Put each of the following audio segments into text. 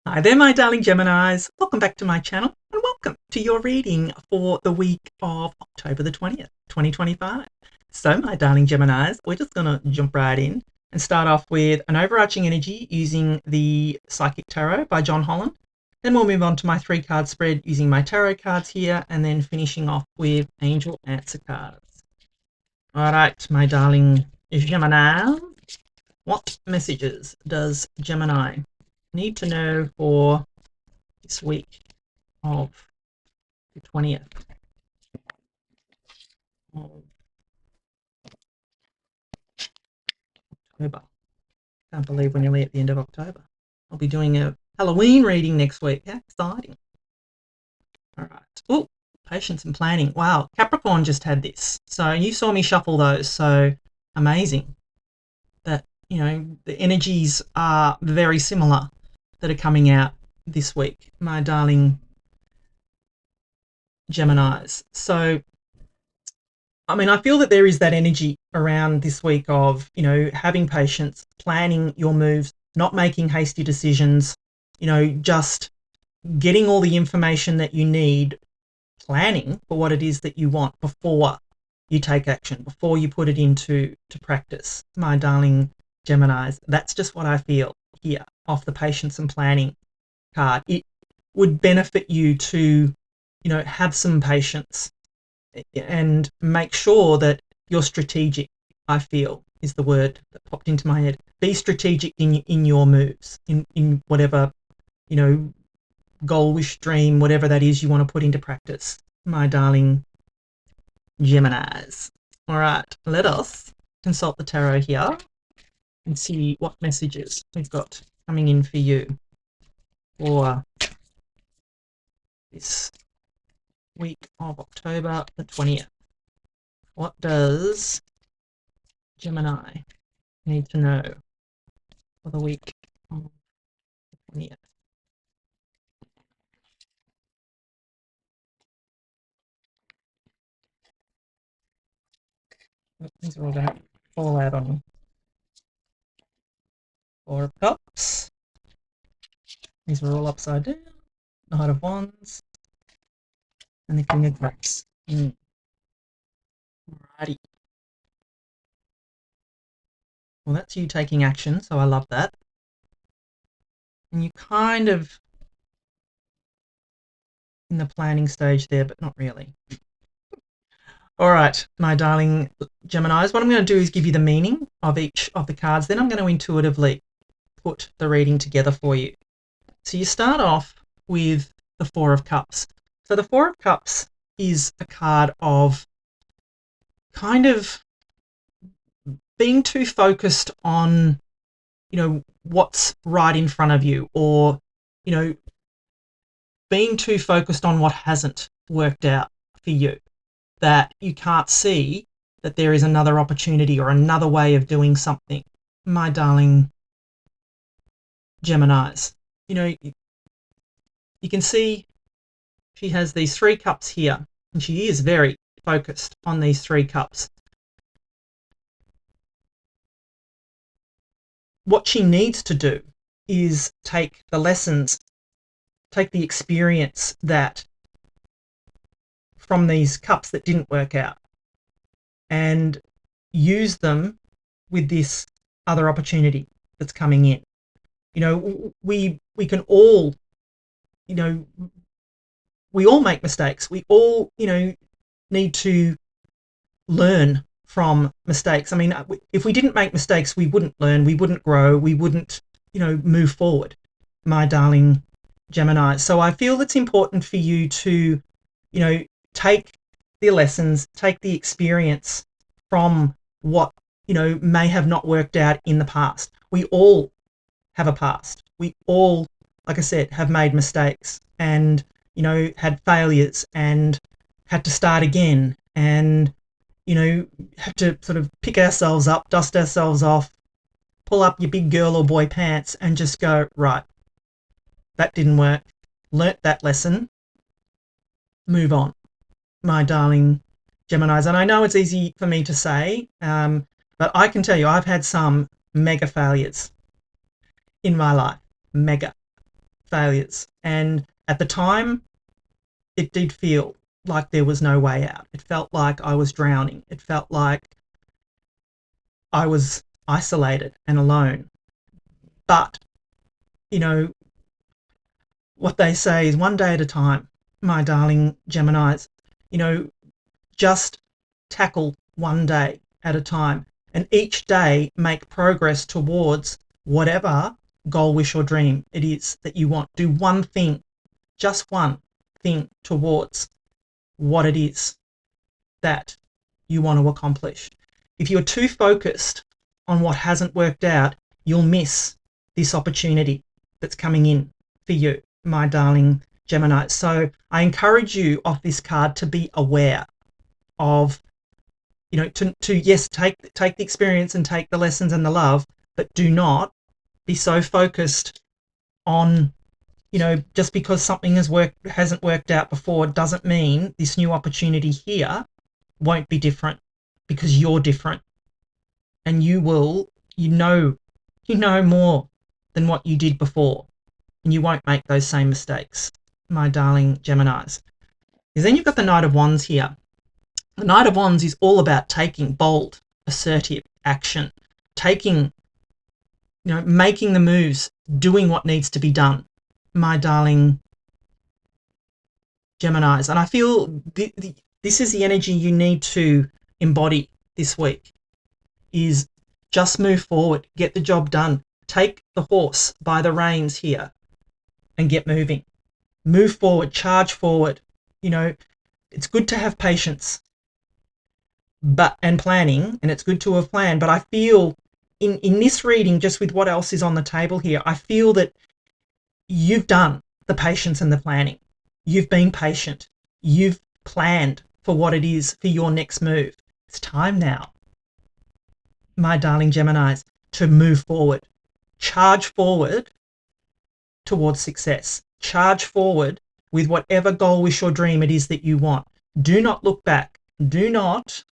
Hi there, my darling Geminis. Welcome back to my channel and welcome to your reading for the week of October the 20th, 2025. So, my darling Geminis, we're just going to jump right in and start off with an overarching energy using the Psychic Tarot by John Holland. Then we'll move on to my 3-card spread using my tarot cards here and then finishing off with angel answer cards. All right, my darling Gemini, what messages does Gemini need to know for this week of the 20th of October? Can't believe we're nearly at the end of October. I'll be doing a Halloween reading next week. How exciting. All right. Oh, patience and planning. Wow, Capricorn just had this. So you saw me shuffle those. So amazing that, the energies are very similar that are coming out this week, my darling Geminis. So, I feel that there is that energy around this week of, having patience, planning your moves, not making hasty decisions, just getting all the information that you need, planning for what it is that you want before you take action, before you put it into practice, my darling Geminis. That's just what I feel here off the patience and planning card. It would benefit you to, have some patience and make sure that you're strategic, I feel is the word that popped into my head. Be strategic in your moves, in whatever, goal, wish, dream, whatever that is you want to put into practice, my darling Geminis. All right, let us consult the tarot here and see what messages we've got coming in for you for this week of October the 20th. What does Gemini need to know for the week of the 20th? These are all going to fall out on me. 4 of Cups. These are all upside down. Knight of Wands. And the King of Cups. Alrighty. Well, that's you taking action, so I love that. And you kind of in the planning stage there, but not really. All right, my darling Geminis, what I'm going to do is give you the meaning of each of the cards. Then I'm going to intuitively put the reading together for you. So you start off with the 4 of Cups. So the 4 of Cups is a card of kind of being too focused on, what's right in front of you, or, being too focused on what hasn't worked out for you, that you can't see that there is another opportunity or another way of doing something, my darling Geminis. You can see she has these 3 cups here, and she is very focused on these 3 cups. What she needs to do is take the lessons, take the experience that from these cups that didn't work out, and use them with this other opportunity that's coming in. We can all, we all make mistakes. We all, need to learn from mistakes. If we didn't make mistakes, we wouldn't learn, we wouldn't grow, we wouldn't, move forward, my darling Gemini. So I feel it's important for you to, take the lessons, take the experience from what, may have not worked out in the past. We all have a past. We all, like I said, have made mistakes and, had failures and had to start again and, have to sort of pick ourselves up, dust ourselves off, pull up your big girl or boy pants and just go, right, that didn't work, learnt that lesson, move on, my darling Geminis. And I know it's easy for me to say, but I can tell you I've had some mega failures in my life, mega. failures. And at the time, it did feel like there was no way out. It felt like I was drowning. It felt like I was isolated and alone. But, you know, what they say is one day at a time, my darling Geminis. You know, just tackle one day at a time, and each day make progress towards whatever goal, wish, or dream it is that you want. Do one thing, just one thing towards what it is that you want to accomplish. If you're too focused on what hasn't worked out, you'll miss this opportunity that's coming in for you, my darling Gemini. So I encourage you off this card to be aware of, you know, to yes, take the experience and take the lessons and the love, but do not be so focused on, you know, just because something hasn't worked out before doesn't mean this new opportunity here won't be different, because you're different, and you know more than what you did before, and you won't make those same mistakes, my darling Geminis. Because then you've got the Knight of Wands here. The Knight of Wands is all about taking bold, assertive action, making the moves, doing what needs to be done, my darling Geminis. And I feel this is the energy you need to embody this week, is just move forward, get the job done, take the horse by the reins here and get moving. Move forward, charge forward. You know, it's good to have patience and planning, and it's good to have planned, but I feel in this reading, just with what else is on the table here, I feel that you've done the patience and the planning. You've been patient. You've planned for what it is for your next move. It's time now, my darling Geminis, to move forward. Charge forward towards success. Charge forward with whatever goal, wish, or dream it is that you want. Do not look back. Do not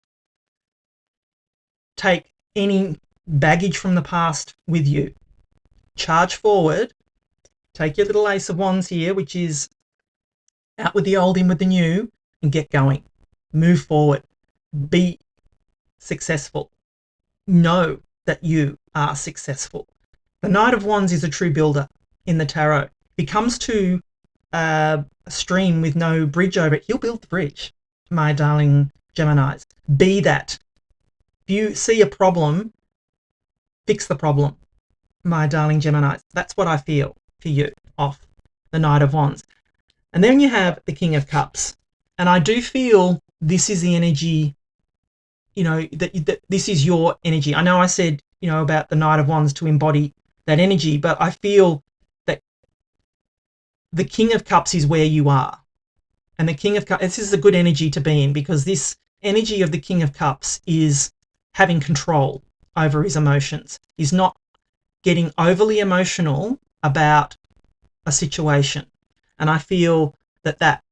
take any baggage from the past with you. Charge forward. Take your little Ace of Wands here, which is out with the old, in with the new, and get going. Move forward. Be successful. Know that you are successful. The Knight of Wands is a true builder in the tarot. If he comes to a stream with no bridge over it, he'll build the bridge, my darling Geminis. Be that. If you see a problem, fix the problem, my darling Geminis. That's what I feel for you off the Knight of Wands. And then you have the King of Cups. And I do feel this is the energy, you know, that this is your energy. I know I said, you know, about the Knight of Wands to embody that energy, but I feel that the King of Cups is where you are. And the King of Cups, this is a good energy to be in, because this energy of the King of Cups is having control over his emotions. He's not getting overly emotional about a situation. And I feel that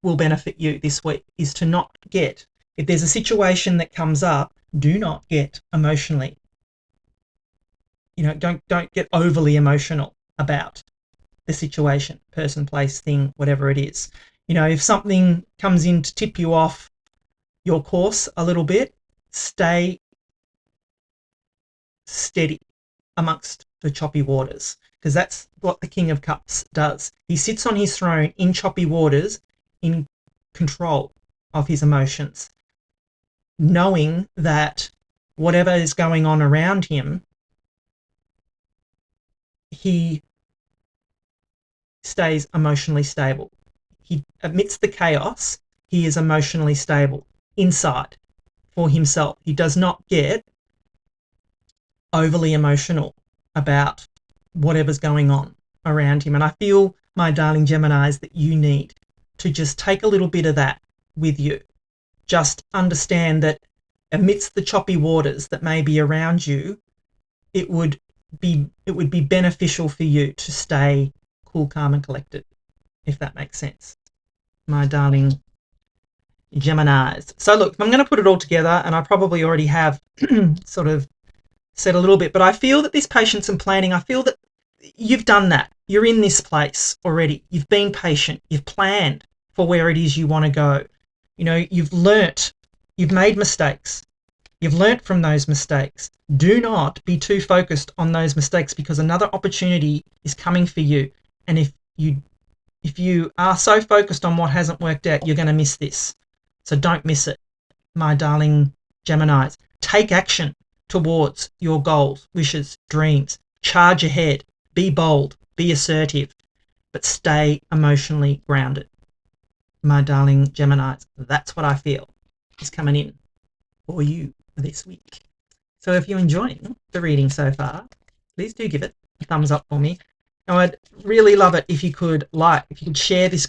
will benefit you this week, is to not get, if there's a situation that comes up, do not get emotionally. You know, don't get overly emotional about the situation, person, place, thing, whatever it is. You know, if something comes in to tip you off your course a little bit, stay steady amongst the choppy waters, because that's what the King of Cups does. He sits on his throne in choppy waters, in control of his emotions, knowing that whatever is going on around him, he stays emotionally stable. He, amidst the chaos, he is emotionally stable inside for himself. He does not get overly emotional about whatever's going on around him. And I feel, my darling Geminis, that you need to just take a little bit of that with you. Just understand that amidst the choppy waters that may be around you, it would be beneficial for you to stay cool, calm, and collected, if that makes sense, my darling Geminis. So look, I'm going to put it all together, and I probably already have sort of said a little bit, but I feel that this patience and planning, I feel that you've done that. You're in this place already. You've been patient. You've planned for where it is you want to go. You know, you've learnt. You've made mistakes. You've learnt from those mistakes. Do not be too focused on those mistakes, because another opportunity is coming for you. And if you are so focused on what hasn't worked out, you're going to miss this. So don't miss it, my darling Geminis. Take action towards your goals, wishes, dreams. Charge ahead. Be bold. Be assertive. But stay emotionally grounded, my darling Geminis. That's what I feel is coming in for you this week. So if you're enjoying the reading so far, please do give it a thumbs up for me. Now, I'd really love it if you could share this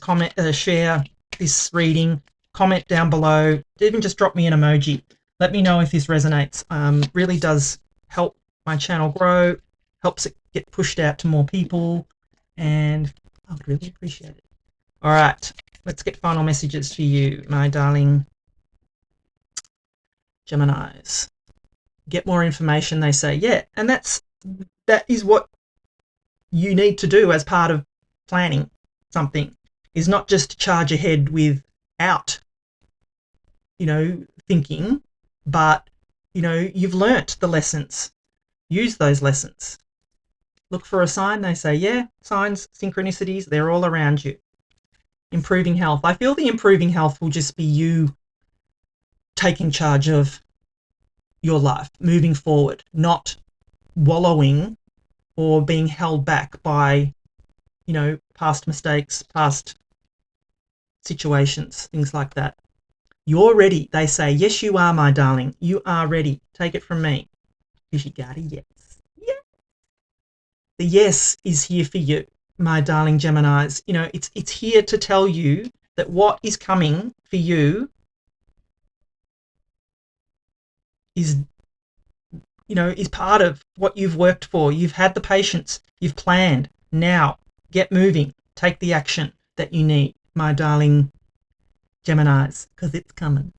share this reading, comment down below, even just drop me an emoji. Let me know if this resonates. Really does help my channel grow, helps it get pushed out to more people, and I would really appreciate it. All right, let's get final messages for you, my darling Geminis. Get more information, they say. Yeah, and that is what you need to do as part of planning something, is not just charge ahead without, thinking, but, you've learnt the lessons. Use those lessons. Look for a sign, they say. Yeah, signs, synchronicities, they're all around you. Improving health. I feel the improving health will just be you taking charge of your life, moving forward, not wallowing or being held back by, past mistakes, past situations, things like that. You're ready, they say. Yes, you are, my darling. You are ready. Take it from me. Because you got a yes. Yeah. The yes is here for you, my darling Geminis. It's here to tell you that what is coming for you is part of what you've worked for. You've had the patience. You've planned. Now, get moving. Take the action that you need, my darling Geminis, because it's coming.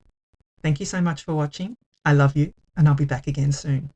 Thank you so much for watching. I love you, and I'll be back again soon.